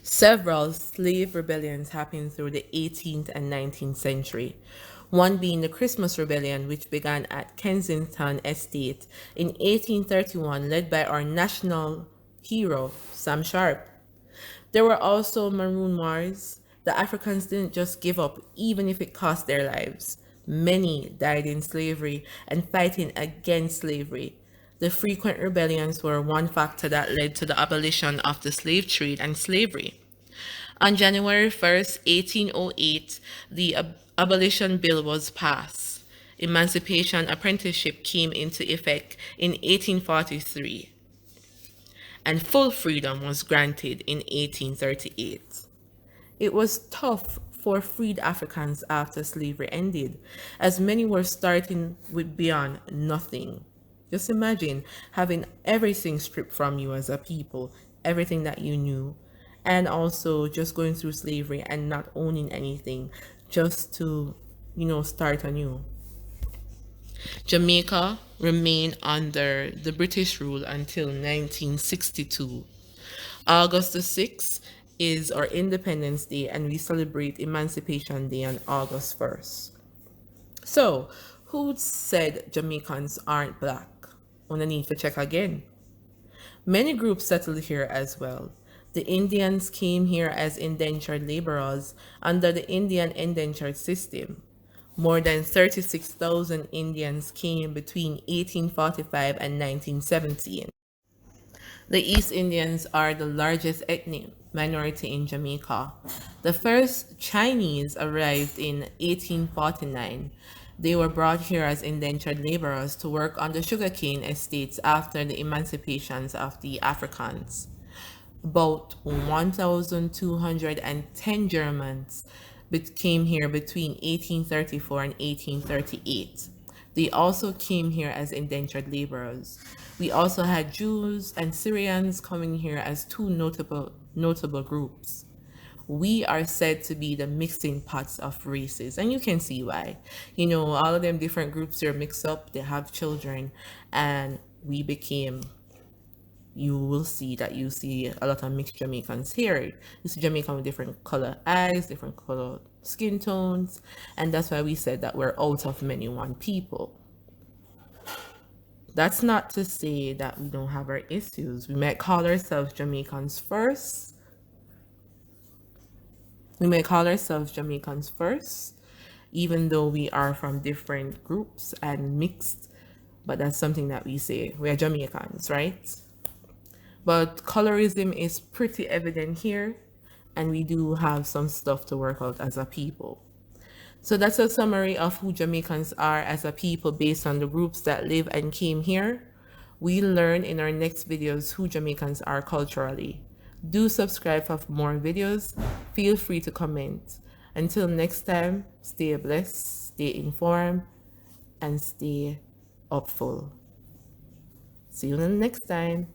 Several slave rebellions happened through the 18th and 19th century, one being the Christmas Rebellion, which began at Kensington Estate in 1831, led by our national hero, Sam Sharp. There were also Maroon Wars. The Africans didn't just give up, even if it cost their lives. Many died in slavery and fighting against slavery. The frequent rebellions were one factor that led to the abolition of the slave trade and slavery. On January 1st, 1808, the Abolition Bill was passed. Emancipation apprenticeship came into effect in 1843, and full freedom was granted in 1838. It was tough for freed Africans after slavery ended, as many were starting with beyond nothing. Just imagine having everything stripped from you as a people, everything that you knew, and also just going through slavery and not owning anything just to, start anew. Jamaica remained under the British rule until 1962. August the 6th is our Independence Day, and we celebrate Emancipation Day on August 1st. So, who said Jamaicans aren't black? On a need to check again. Many groups settled here as well. The Indians came here as indentured laborers under the Indian indentured system. More than 36,000 Indians came between 1845 and 1917. The East Indians are the largest ethnic minority in Jamaica. The first Chinese arrived in 1849. They were brought here as indentured laborers to work on the sugarcane estates after the emancipations of the Africans. About 1,210 Germans came here between 1834 and 1838. They also came here as indentured laborers. We also had Jews and Syrians coming here as two notable groups. We are said to be the mixing pots of races, and you can see why. All of them different groups are mixed up, they have children, and we became, you will see that you see a lot of mixed Jamaicans here. You see Jamaican with different color eyes, different color skin tones, and that's why we said that we're out of many one people. That's not to say that we don't have our issues. We might call ourselves Jamaicans first. Even though we are from different groups and mixed, but that's something that we say. We are Jamaicans, right? But colorism is pretty evident here, and we do have some stuff to work out as a people. So that's a summary of who Jamaicans are as a people based on the groups that live and came here. We'll learn in our next videos who Jamaicans are culturally. Do subscribe for more videos. Feel free to comment. Until next time, stay blessed, stay informed, and stay upful. See you next time.